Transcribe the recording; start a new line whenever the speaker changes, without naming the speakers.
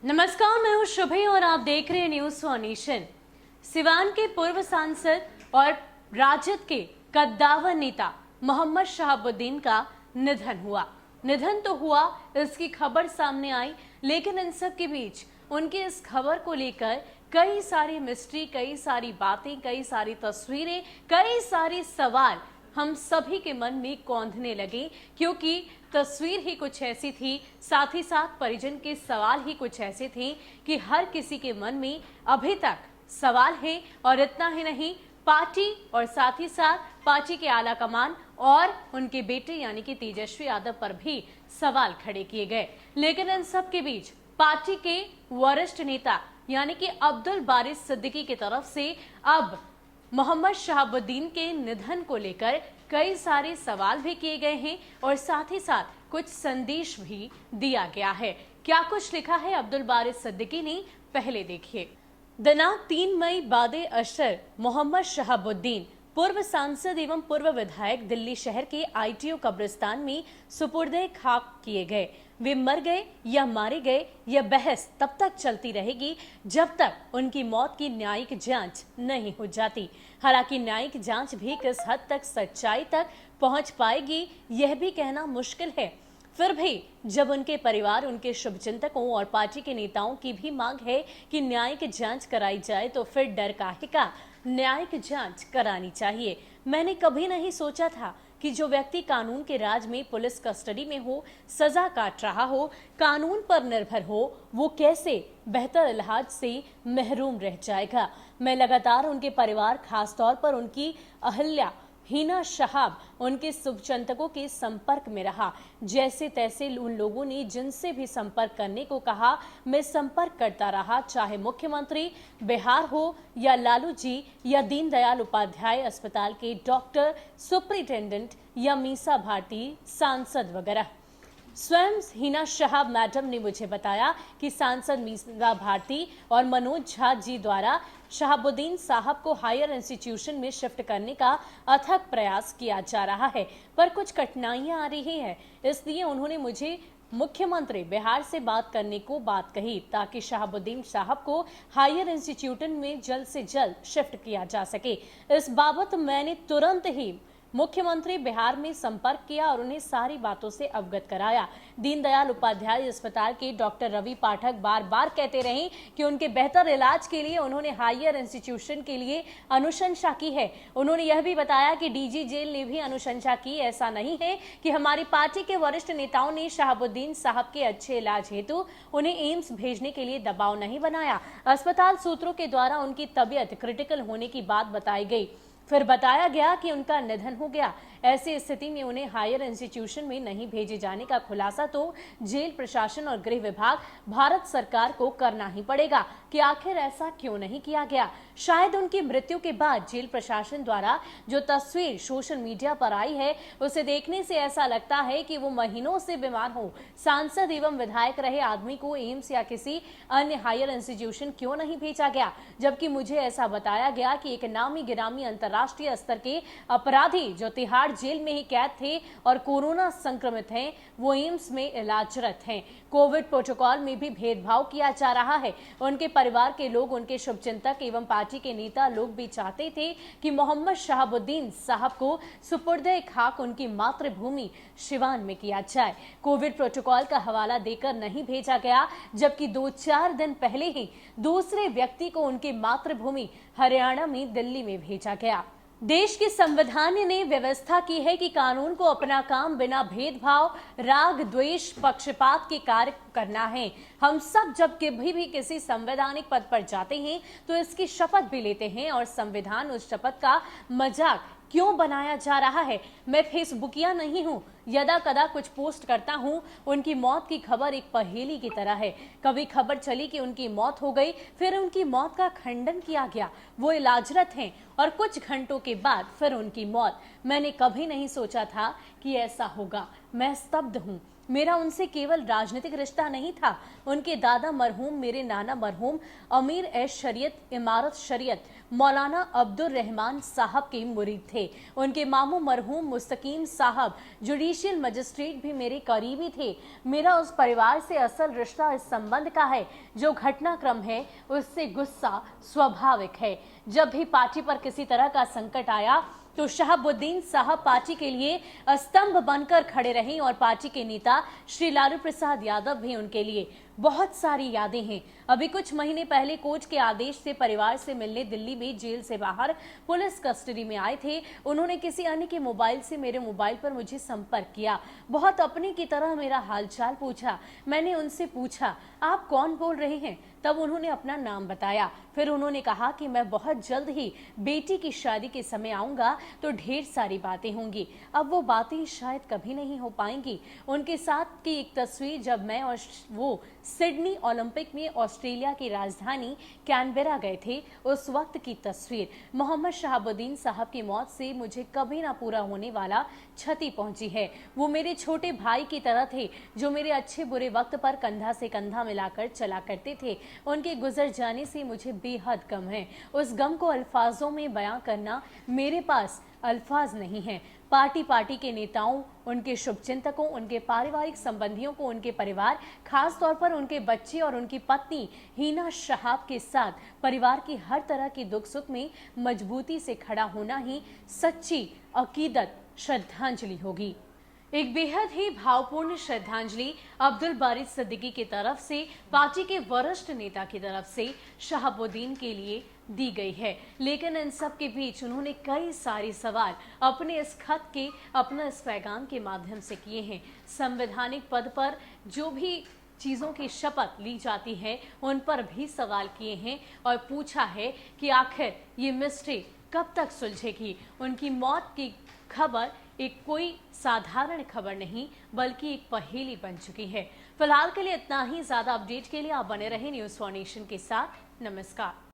नमस्कार, मैं हूं शुभी और आप देख रहे हैं न्यूज फॉर नेशन। सिवान के पूर्व सांसद और राजद के कद्दावर नेता मोहम्मद शहाबुद्दीन का निधन हुआ। निधन तो हुआ, इसकी खबर सामने आई, लेकिन इन सब के बीच उनकी इस खबर को लेकर कई सारी मिस्ट्री, कई सारी बातें, कई सारी तस्वीरें, कई सारे सवाल हम सभी के मन में कौंधने लगे, क्योंकि तस्वीर ही कुछ ऐसी थी, साथ ही साथ परिजन के सवाल ही कुछ ऐसे थे कि हर किसी के मन में अभी तक सवाल है। और इतना ही नहीं, पार्टी और साथ ही साथ पार्टी के आला कमान और उनके बेटे यानी कि तेजस्वी यादव पर भी सवाल खड़े किए गए। लेकिन इन सब के बीच पार्टी के वरिष्ठ नेता यानी कि अब्दुल बारिश सिद्दीकी की तरफ से अब मोहम्मद शहाबुद्दीन के निधन को लेकर कई सारे सवाल भी किए गए हैं और साथ ही साथ कुछ संदेश भी दिया गया है। क्या कुछ लिखा है अब्दुल बारिश सिद्दीकी ने, पहले देखिए। दिनांक 3 मई बादे अशर मोहम्मद शहाबुद्दीन पूर्व सांसद एवं पूर्व विधायक दिल्ली शहर के आईटीओ कब्रिस्तान में सुपुर्दे खाक किए गए। वे मर गए या मारे गए, यह बहस तब तक चलती रहेगी जब तक उनकी मौत की न्यायिक जांच नहीं हो जाती। हालांकि न्यायिक जांच भी किस हद तक सच्चाई तक पहुंच पाएगी, यह भी कहना मुश्किल है। फिर भी जब उनके परिवार, उनके शुभचिंतकों और पार्टी के नेताओं की भी मांग है कि न्यायिक जांच कराई जाए, तो फिर डर काहे का, न्यायिक जांच करानी चाहिए। मैंने कभी नहीं सोचा था कि जो व्यक्ति कानून के राज में पुलिस कस्टडी में हो, सजा काट रहा हो, कानून पर निर्भर हो, वो कैसे बेहतर इलाज से महरूम रह जाएगा। मैं लगातार उनके परिवार, खासतौर पर उनकी अहल्या हिना शहाब, उनके शुभचिंतकों के संपर्क में रहा। जैसे तैसे उन लोगों ने जिनसे भी संपर्क करने को कहा, मैं संपर्क करता रहा, चाहे मुख्यमंत्री बिहार हो या लालू जी या दीनदयाल उपाध्याय अस्पताल के डॉक्टर, सुप्रिंटेंडेंट या मीसा भारती सांसद वगैरह। स्वयं हिना शहाब मैडम ने मुझे बताया कि सांसद मीसा भारती और मनोज झा जी द्वारा शहाबुद्दीन साहब को हायर इंस्टीट्यूशन में शिफ्ट करने का अथक प्रयास किया जा रहा है, पर कुछ कठिनाइयां आ रही हैं। इसलिए उन्होंने मुझे मुख्यमंत्री बिहार से बात करने को बात कही, ताकि शहाबुद्दीन साहब को हायर इंस्टीट्यूशन में जल्द से जल्द शिफ्ट किया जा सके। इस बाबत मैंने तुरंत ही मुख्यमंत्री बिहार में संपर्क किया और उन्हें सारी बातों से अवगत कराया। दीनदयाल उपाध्याय अस्पताल के डॉक्टर रवि पाठक बार बार कहते रहे कि उनके बेहतर इलाज के लिए उन्होंने हायर इंस्टीट्यूशन के लिए अनुशंसा की है। उन्होंने यह भी बताया कि डीजी जेल ने भी अनुशंसा की। ऐसा नहीं है कि हमारी पार्टी के वरिष्ठ नेताओं ने शहाबुद्दीन साहब के अच्छे इलाज हेतु उन्हें एम्स भेजने के लिए दबाव नहीं बनाया। अस्पताल सूत्रों के द्वारा उनकी तबीयत क्रिटिकल होने की बात बताई गई, फिर बताया गया कि उनका निधन हो गया। ऐसी स्थिति में उन्हें हायर इंस्टीट्यूशन में नहीं भेजे जाने का खुलासा तो जेल प्रशासन और गृह विभाग, भारत सरकार को करना ही पड़ेगा कि आखिर ऐसा क्यों नहीं किया गया। शायद उनकी मृत्यु के बाद जेल प्रशासन द्वारा जो तस्वीर सोशल मीडिया पर आई है, उसे देखने से ऐसा लगता है कि वो महीनों से बीमार हो। सांसद एवं विधायक रहे आदमी को एम्स या किसी अन्य हायर इंस्टीट्यूशन क्यों नहीं भेजा गया, जबकि मुझे ऐसा बताया गया कि एक नामी गिरामी अंतर्राष्ट्रीय स्तर के अपराधी जो तिहाड़ जेल में ही कैद थे और कोरोना संक्रमित हैं, वो एम्स में इलाजरत हैं। कोविड प्रोटोकॉल में भी भेदभाव किया जा रहा है। उनके परिवार के लोग, उनके शुभचिंतक एवं पार्टी के नेता लोग भी चाहते थे कि मोहम्मद शहाबुद्दीन साहब को सुपुर्दे खाक उनकी मातृभूमि सिवान में किया जाए। कोविड प्रोटोकॉल का हवाला देकर नहीं भेजा गया, जबकि 2-4 दिन पहले ही दूसरे व्यक्ति को उनकी मातृभूमि हरियाणा में दिल्ली में भेजा गया। देश के संविधान ने व्यवस्था की है कि कानून को अपना काम बिना भेदभाव, राग, द्वेष, पक्षपात के कार्य करना है। हम सब जब कभी भी किसी संवैधानिक पद पर जाते हैं तो इसकी शपथ भी लेते हैं, और संविधान उस शपथ का मजाक क्यों बनाया जा रहा है। मैं फेसबुकिया नहीं हूँ, यदा कदा कुछ पोस्ट करता हूँ। उनकी मौत की खबर एक पहेली की तरह है। कभी खबर चली कि उनकी मौत हो गई, फिर उनकी मौत का खंडन किया गया, वो इलाजरत हैं, और कुछ घंटों के बाद फिर उनकी मौत। मैंने कभी नहीं सोचा था कि ऐसा होगा। मैं स्तब्ध हूँ। मेरा उनसे केवल राजनीतिक रिश्ता नहीं था। उनके दादा मरहूम, मेरे नाना मरहूम अमीर एश शरीयत इमारत शरीयत मौलाना अब्दुल रहमान साहब के मुरीद थे। उनके मामू मरहूम मुस्तकीम साहब जुडिशियल मजिस्ट्रेट भी मेरे करीबी थे। मेरा उस परिवार से असल रिश्ता इस संबंध का है। जो घटनाक्रम है उससे गुस्सा स्वाभाविक है। जब भी पार्टी पर किसी तरह का संकट आया तो शहाबुद्दीन साहब पार्टी के लिए स्तंभ बनकर खड़े रहे और पार्टी के नेता श्री लालू प्रसाद यादव भी उनके लिए। बहुत सारी यादें हैं। अभी कुछ महीने पहले कोर्ट के आदेश से परिवार से मिलने दिल्ली में जेल से बाहर पुलिस कस्टडी में आए थे। उन्होंने किसी अन्य के मोबाइल से मेरे मोबाइल पर मुझे संपर्क किया। बहुत अपने की तरह मेरा हालचाल पूछा। मैंने उनसे पूछा, आप कौन बोल रहे हैं? तब उन्होंने अपना नाम बताया। फिर उन्होंने कहा कि मैं बहुत जल्द ही बेटी की शादी के समय आऊंगा तो ढेर सारी बातें होंगी। अब वो बातें शायद कभी नहीं हो पाएंगी। उनके साथ की एक तस्वीर जब मैं और वो सिडनी ओलंपिक में ऑस्ट्रेलिया की राजधानी कैनबेरा गए थे, उस वक्त की तस्वीर। मोहम्मद शहाबुद्दीन साहब की मौत से मुझे कभी ना पूरा होने वाला क्षति पहुंची है। वो मेरे छोटे भाई की तरह थे जो मेरे अच्छे बुरे वक्त पर कंधा से कंधा मिलाकर चला करते थे। उनके गुजर जाने से मुझे बेहद गम है। उस गम को अल्फाजों में बयां करना मेरे पास अल्फाज नहीं है। पार्टी के नेताओं, उनके शुभचिंतकों, उनके पारिवारिक संबंधियों को, उनके परिवार, खास तौर पर उनके बच्चे और उनकी पत्नी हिना शहाब के साथ परिवार की हर तरह की दुख सुख में मजबूती से खड़ा होना ही सच्ची अकीदत श्रद्धांजलि होगी। एक बेहद ही भावपूर्ण श्रद्धांजलि अब्दुल बारी सिद्दीकी की तरफ से, पार्टी के वरिष्ठ नेता की तरफ से शहाबुद्दीन के लिए दी गई है। लेकिन इन सब के बीच उन्होंने कई सारे सवाल अपने इस खत के, अपने इस पैगाम के माध्यम से किए हैं। संवैधानिक पद पर जो भी चीज़ों की शपथ ली जाती है उन पर भी सवाल किए हैं और पूछा है कि आखिर ये मिस्ट्री कब तक सुलझेगी। उनकी मौत की खबर एक कोई साधारण खबर नहीं बल्कि एक पहेली बन चुकी है। फिलहाल के लिए इतना ही। ज्यादा अपडेट के लिए आप बने रहें न्यूज़ फॉर नेशन के साथ। नमस्कार।